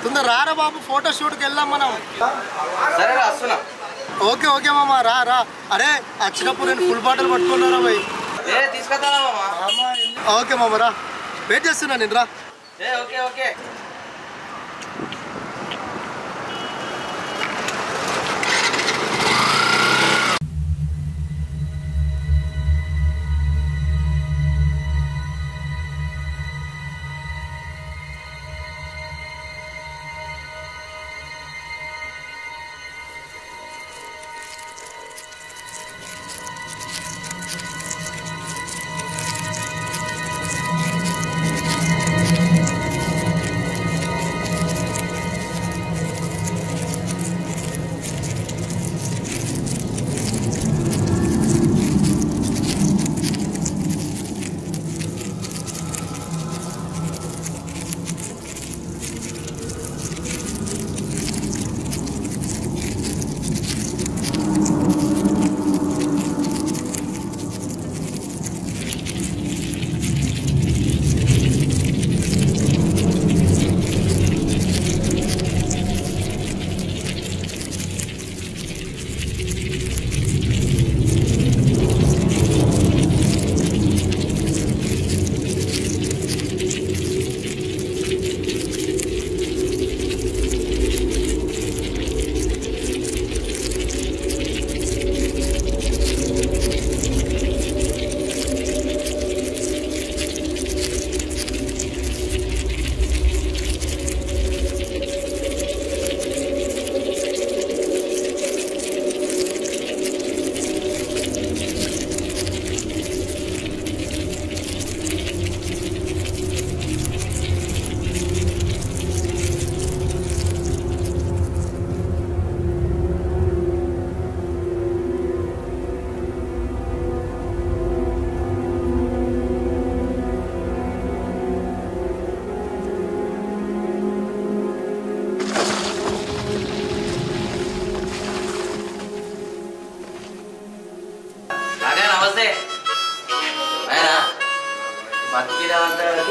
తొందర రారా బాబు, ఫోటో షూట్కి వెళ్దాం మనం. సరే వస్తున్నా. ఓకే ఓకే మామ, రా రా. అరే వచ్చినప్పుడు నేను ఫుల్ బాటిల్ పట్టుకున్నారా భయ్? తీసుకొస్తా మామ. ఓకే మామ, రా, వెయిట్ చేస్తున్నా నేను, రా. Okay okay.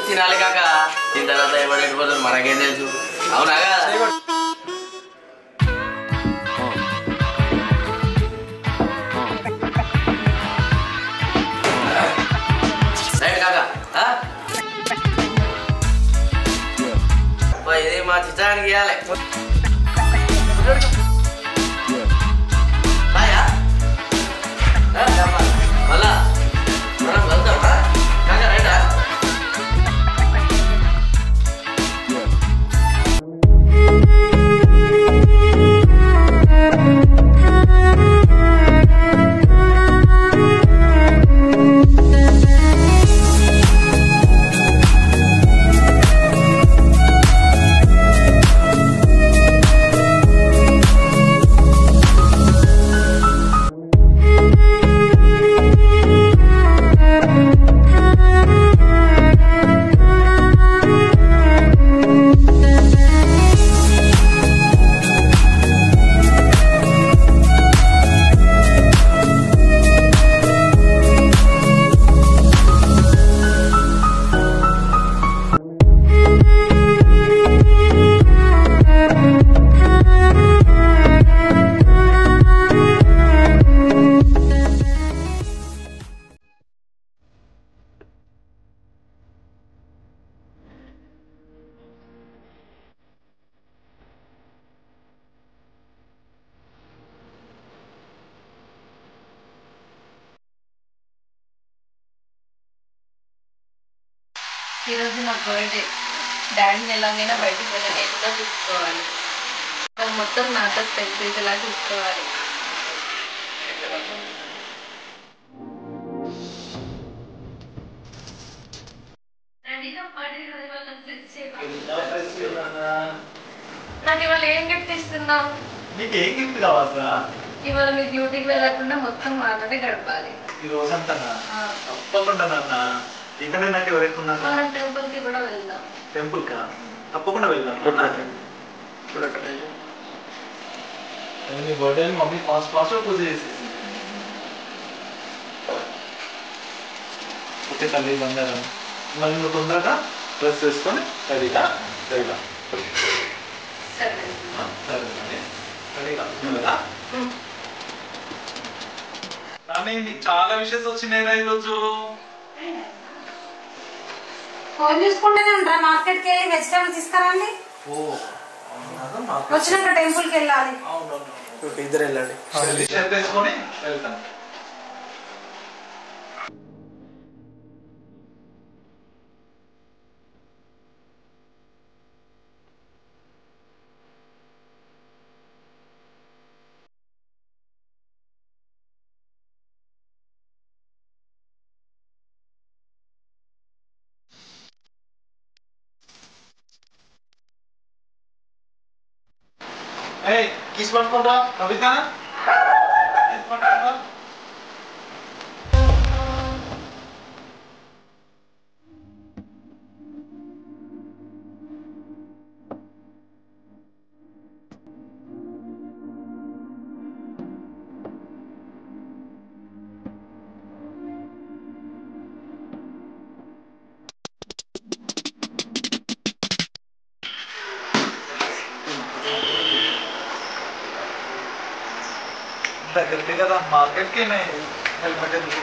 తినాలి కాక, దీని తర్వాత ఎవరు మనకేం తెలుసు. అవునా రైట్ కాక. ఇది మా చిత్రానికి ఇవ్వాలి. మళ్ళా మనం వెళ్తామా కాక? రైటా? ఈరోజు నా బర్త్డే. డాడీని ఎలాగైనా బయటకు వెళ్ళి ఎట్లా చూసుకోవాలి, మొత్తం నాతో పెద్దలా చూసుకోవాలి. నాకు ఇవాళ ఏం గిఫ్ట్ ఇస్తున్నావు? నీకు ఏం గిఫ్ట్ కావాలా? ఇవాళ మీ డ్యూటీకి వెళ్ళకుండా మొత్తం మాటనే గడపాలి ఈ రోజంతా. తప్పకుండా నాన్న, ఇక్కడ నాకు ఎవరైతున్నా. మనం టెంపుల్ కి కూడా వెళ్దాం. టెంపుల్ కా? తప్పకుండా వెళ్దాం. నీ బర్త్డే మమ్మీ ఫాస్ట్ పూజ చేసేసి. ఓకే తల్లి బంగారం, మరి నువ్వు తొందరగా డ్రెస్ వేసుకొని రెడీగా. సరే సరే రెడీగా కదా నాని చాలా విషయాలు వచ్చినాయి ఈరోజు ఫోన్ చూసుకుంటూనే ఉంటారా మార్కెట్కి వెళ్ళి వెజిటేబుల్స్ తీసుకురండి వచ్చినాక టెంపుల్కి వెళ్ళాలి ఇద్దరు వెళ్ళండి వేసుకొని వెళ్తాను కిస్ పట్టుకుంటా కవిత దగ్గరికి కదా మార్కెట్కి హెల్మెట్ ఎందుకు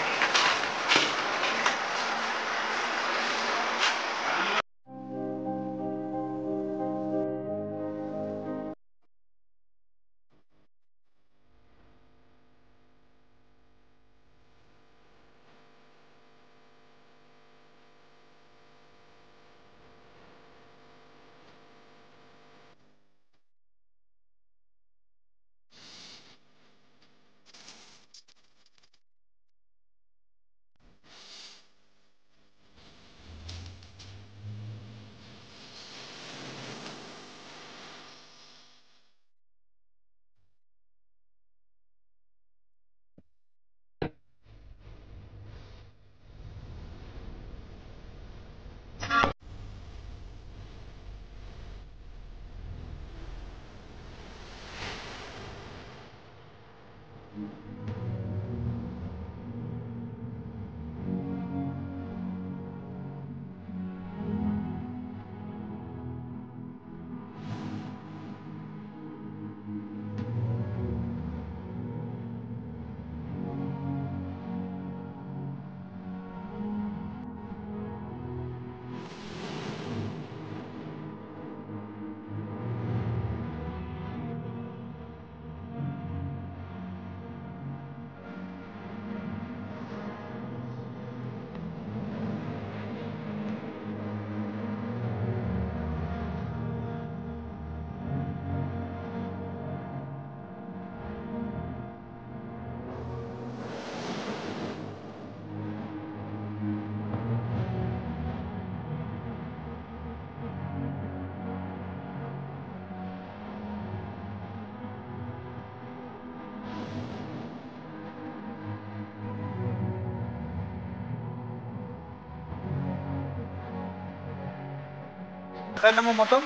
మొత్తం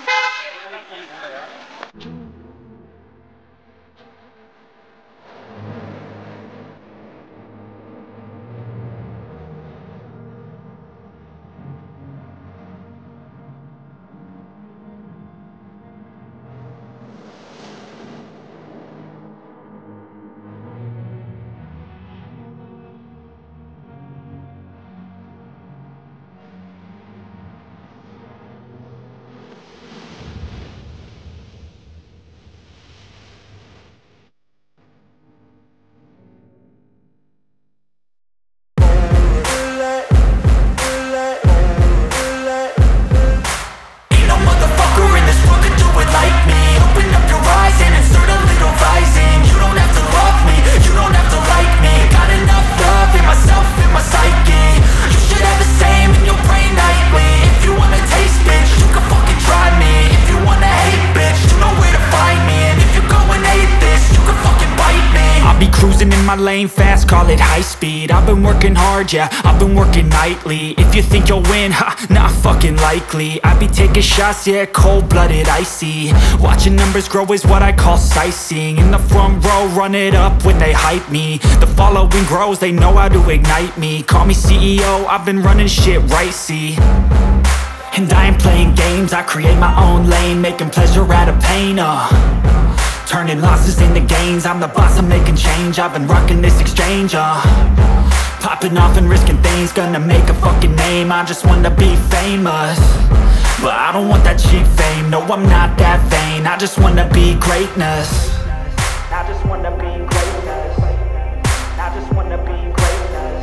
my lane fast, call it high speed. I've been working hard, yeah, I've been working nightly. If you think you'll win, ha, not fucking likely. I be taking shots, yeah, cold-blooded, icy. Watching numbers grow is what I call sightseeing. In the front row, run it up when they hype me. The following grows, they know how to ignite me. Call me CEO, I've been running shit right, see. And I ain't playing games, I create my own lane, making pleasure out of pain, turning losses into gains. I'm the boss, I'm making change, I've been rocking this exchange, popping off and risking things, gonna make a fucking name. I just wanna be famous, but I don't want that cheap fame. No, I'm not that vain, I just wanna be greatness. I just wanna be greatness. I just wanna be greatness.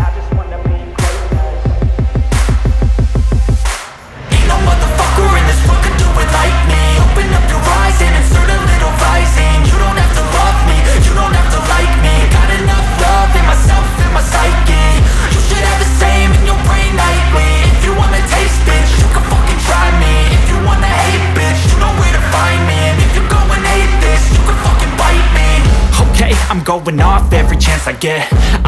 I just wanna be greatness. Ain't no motherfucker in this world could do it like me. Open up your eyes and insert a little rising. You don't have to love me, you don't have to like me. Got enough love in myself and my psyche. You should have the same in your brain nightly. If you wanna taste, bitch, you can fucking try me. If you wanna hate, bitch, you know where to find me. And if you go and hate this, you can fucking bite me. Okay, I'm going off every chance I get.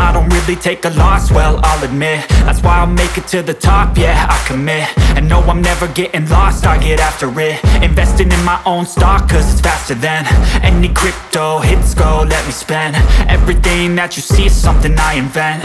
I don't really take a loss, well, I'll admit. That's why I'll make it to the top, yeah, I commit. And no, I'm never getting lost, I get after it. Investing in my own stock, cause it's faster than any crypto hits go, let me spend. Everything that you see is something I invent,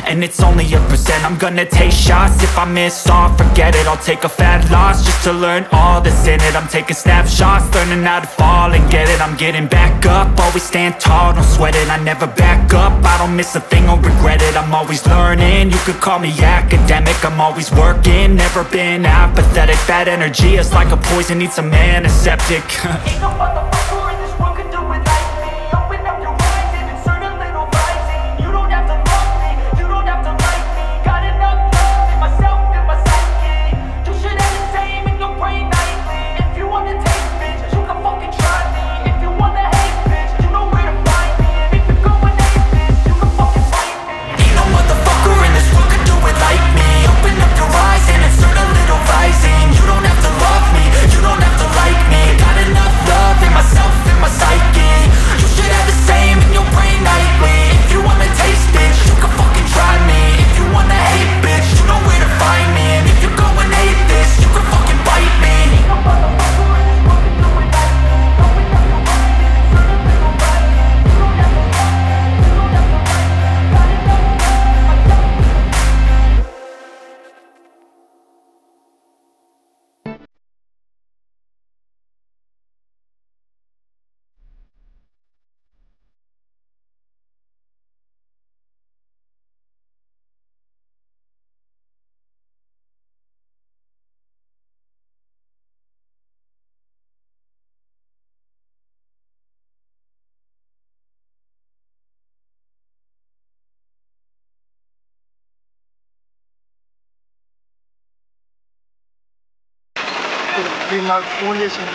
and it's only a percent. I'm gonna take shots, if I miss all, forget it. I'll take a fat loss just to learn all that's in it. I'm taking snapshots, learning how to fall and get it. I'm getting back up, always stand tall, don't sweat it. I never back up, I don't miss a thing or regret it. I'm always learning, you could call me academic. I'm always working, never been apathetic. Bad energy is like a poison, needs some antiseptic. Ain't no motherfucker in this world could do it like me. Open up your eyes and insert a little rising. You don't have to love me, you don't have to like me. Got enough love in myself and my psyche. You should have the same in your brain nightly. If you wanna taste, bitch, you can fucking try me. If you wanna hate, bitch, you know where to find me. And if you go and hate this, you can fucking fight me. Ain't no motherfucker in this world could do it like me. Open up your eyes and insert a little rising. You don't have to love me, you don't have to like me. Got enough love in myself and my psyche. You should have the same in your brain nightly. If you wanna taste, bitch, you can fucking try me. If you wanna hate, bitch, you know where to find me. And if you go and hate this, you can fucking bite me. Ain't no motherfucker in this world could do it like me. Open up your eyes and insert a little rising. You don't have to love me, you don't have to like me. Got enough love in myself. వీడు నాకు phone చేసింది.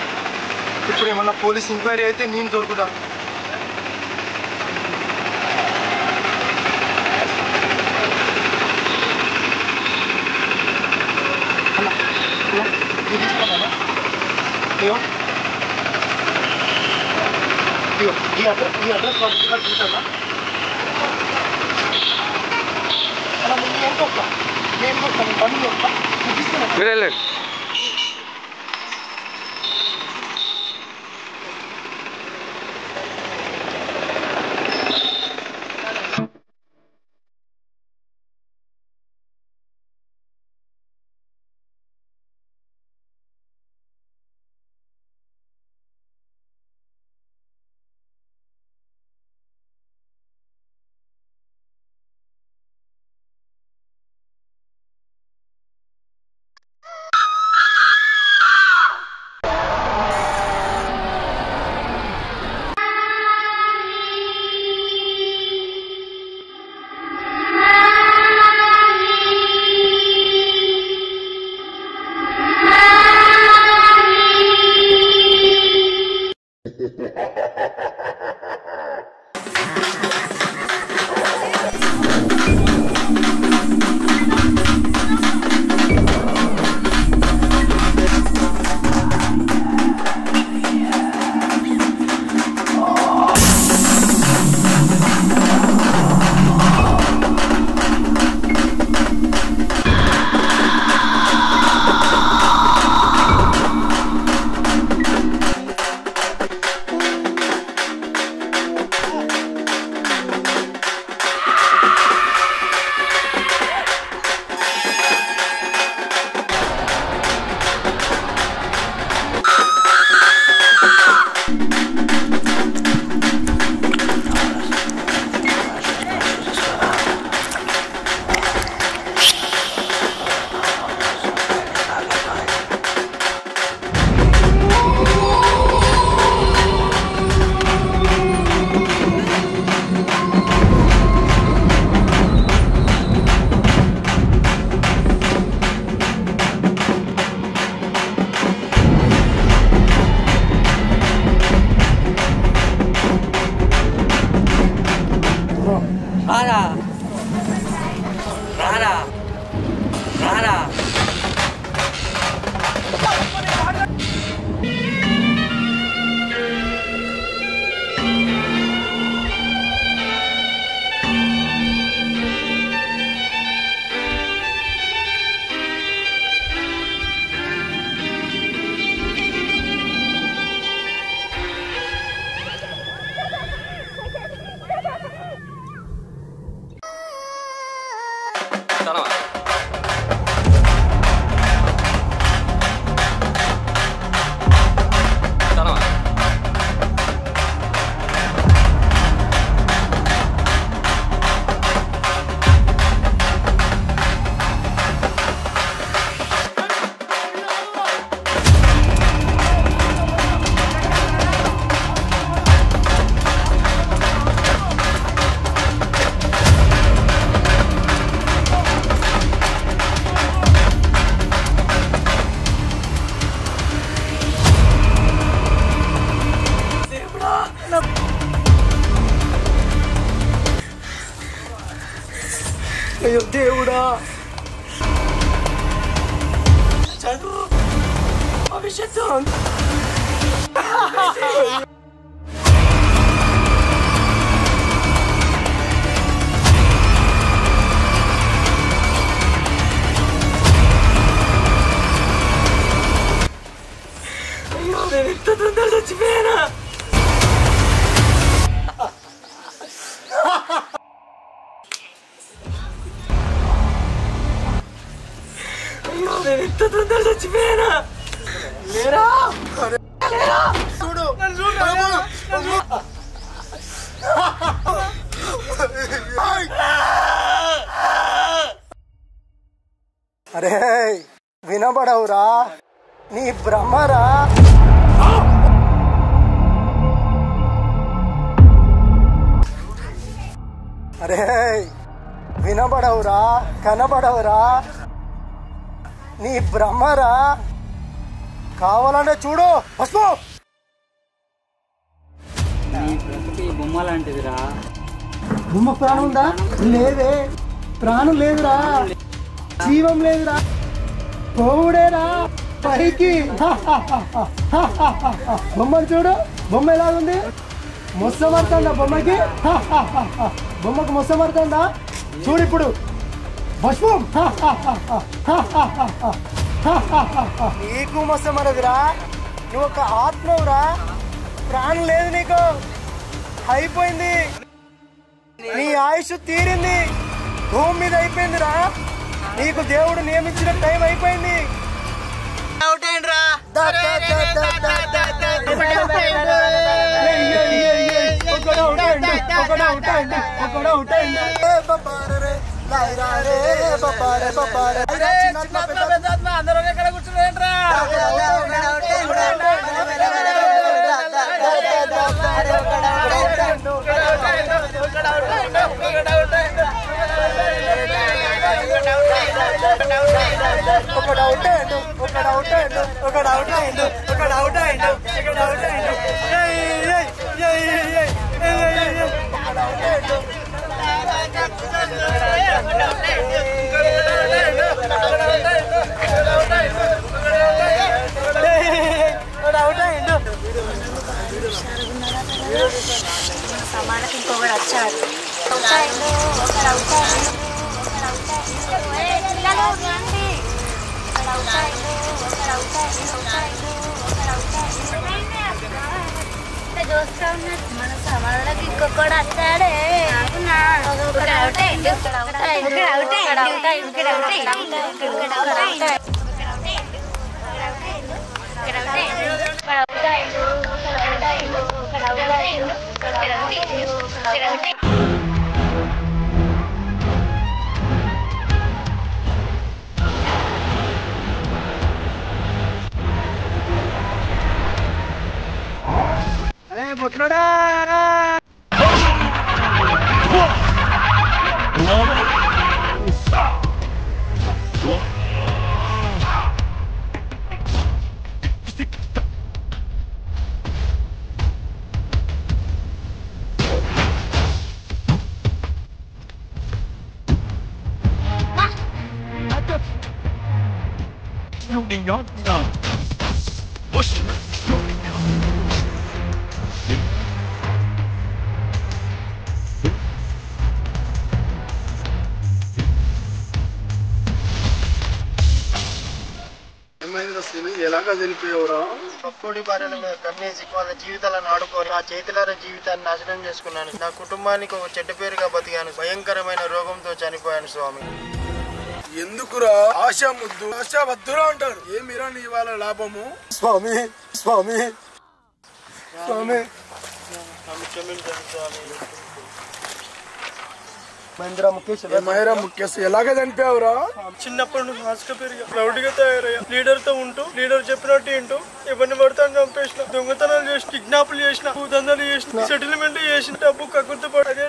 ఇప్పుడు ఏమన్నా police enquiry అయితే నేను దొరుకుతా. ఈ address particular చూసానా అలా ముందు ఎంత వస్తా నేను వస్తాను పని వస్తా చూపిస్తాను. అయ్యో దేవుడా భవిష్యత్తు అయ్యో నేను ఇంత తొందరగా చచ్చిపోయానా అయ్యో నేను ఇంత తొందరగా చచ్చిపోయానా లేరా లేరా చూడు అరే వినబడవురా నీ బ్రహ్మరా అరే వినబడవురా కనబడవురా నీ బ్రహ్మరా కావాలంటే చూడు వస్తు బొమ్మ లాంటిదిరా బొమ్మ ప్రాణం ఉందా లేదే ప్రాణం లేదురా జీవం లేదురా పోవుడేరా పైకి బొమ్మను చూడు బొమ్మ ఎలాగుంది మొసమడుతుందా బొమ్మకి బొమ్మకు మొసమడుతుందా చూడు ఇప్పుడు భస్మం నీకు మొసమరదురా నువ్వు ఒక ఆత్మవురా ప్రాణం లేదు నీకు అయిపోయింది నీ ఆయుష్ తీరింది భూమి మీద అయిపోయిందిరా నీకు దేవుడు నియమించిన టైం అయిపోయింది అందరూ ఎక్కడ కూర్చున్నారేంట్రా సమానకి ఇంకొకటి వచ్చాడు మన సమానకి ఇంకొకటి వచ్చాడే అరే బొట్లుడా ఎలాగా తెలిపేవరా పక్కుడి భార్యల మీద కన్నేసి వాళ్ళ జీవితాలను ఆడుకొని ఆ చేతులార జీవితాన్ని నాశనం చేసుకున్నాను. నా కుటుంబానికి ఒక చెడ్డ పేరుగా బతికాను. భయంకరమైన రోగంతో చనిపోయాను స్వామి. ఎందుకురా ఆశా ముద్దు ఆశా వద్దురా అంటారు. ఏమిరా నీ వాళ్ళ లాభము? స్వామి స్వామి స్వామి క్షమించండి స్వామి. మహేరా ముఖ్యస్ ఎలాగ చనిపోయావురా? చిన్నప్పటి నుంచి హాస్క పెరిగా ప్రౌడ్గా తయారయ్యా. లీడర్ తో ఉంటూ లీడర్ చెప్పినట్టు ఏంటో ఎవరిని పడతాను చంపేసిన, దొంగతనాలు చేసిన, కిడ్నాపులు చేసిన, భూదందాలు చేసిన, సెటిల్మెంట్ చేసిన, డబ్బు కక్కుర్తి పడి అదే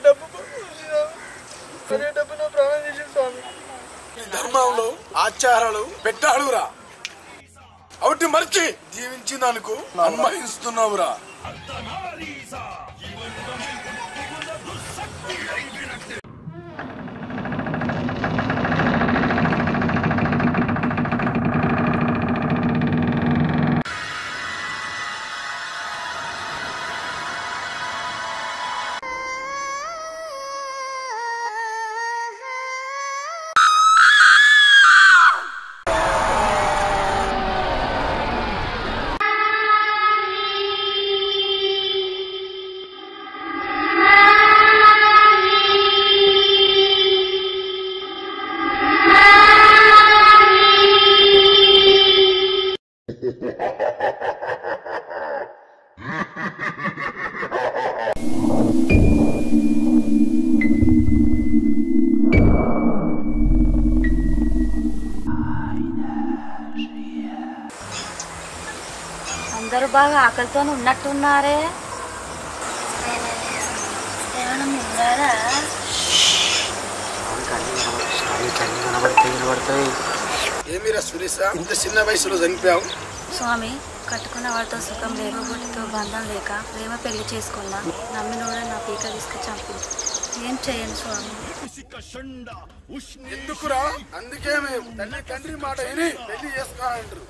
డబ్బు నా ప్రాణం చేసిన స్వామి. ధర్మంలో ఆచారాలు పెట్టాడురా, అవుటి మర్చి జీవించినందుకు అన్వయిస్తున్నావురా. అందరూ బాగా ఆకలితో ఉన్నట్టున్నారే. ఏమైనా మింగారా? ఏమిరా సురేష, ఇంత చిన్న వయసులో చనిపోయావు? స్వామి, కట్టుకున్న వాడితో సుఖం లేక గుడితో బంధం లేక ప్రేమ పెళ్లి చేసుకున్నా. నమ్మినోడే నా పీక తీసుకు చంపింది. ఏం చేయను స్వామి. ఎందుకురా? అందుకే మేము తండ్రి మాట విని పెళ్లి చేసుకోవాలంటారు.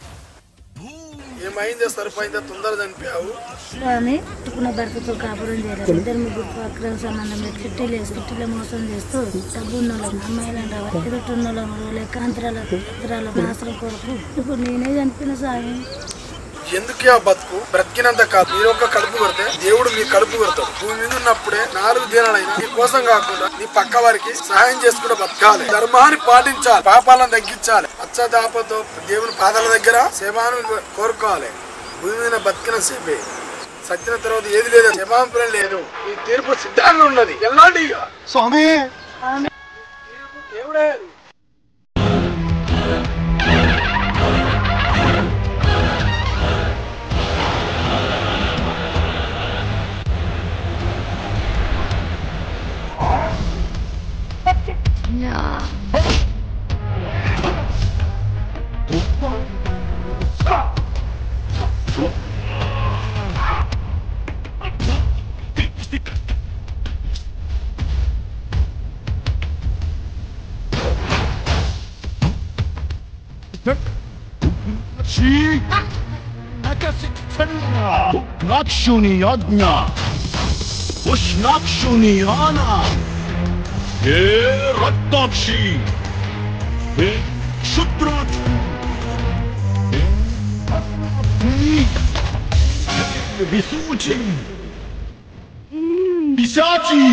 ఏమైందే సరిపోయిందా? తొందర చనిపోయావు. స్వామి, కట్టుకున్న భర్తతో కాపురం చేయలేదు. ఇద్దరు ముగ్గురు అక్రమ సంబంధం పెట్టి చిట్టీలో మోసం చేస్తూ డబ్బు ఉన్న అమ్మాయిలను ఎదుటిన్న లేక అంతరాల నాశనం కొరకు ఇప్పుడు నేనే చనిపోయిన స్వామి. ఎందుకే ఆ బతుకు? బ్రతికినంత కాదు, మీరు ఒక కడుపు కొడితే దేవుడు మీ కడుపు కొడతాడు. భూమి మీద ఉన్నప్పుడే 4 దినాలైనా నీ కోసం కాకుండా నీ పక్క వారికి సహాయం చేసుకుంటూ బతకాలి. ధర్మాన్ని పాటించాలి, పాపాలను తగ్గించాలి. పశ్చాత్తాపంతో దేవుని పాదాల దగ్గర సేవాను కోరుకోవాలి. భూమి మీద బతికిన సేపే, సత్యన తర్వాత ఏది లేదు, క్షమాపణ లేదు. ఈ తీర్పు సిద్ధంగా ఉన్నది. ఎలాంటి స్వామి దేవుడే. Nakshuni yajna, Ushnakshuni ana, He Ratnakshi, He Shudrakshi, He Visuchi, Pisachi,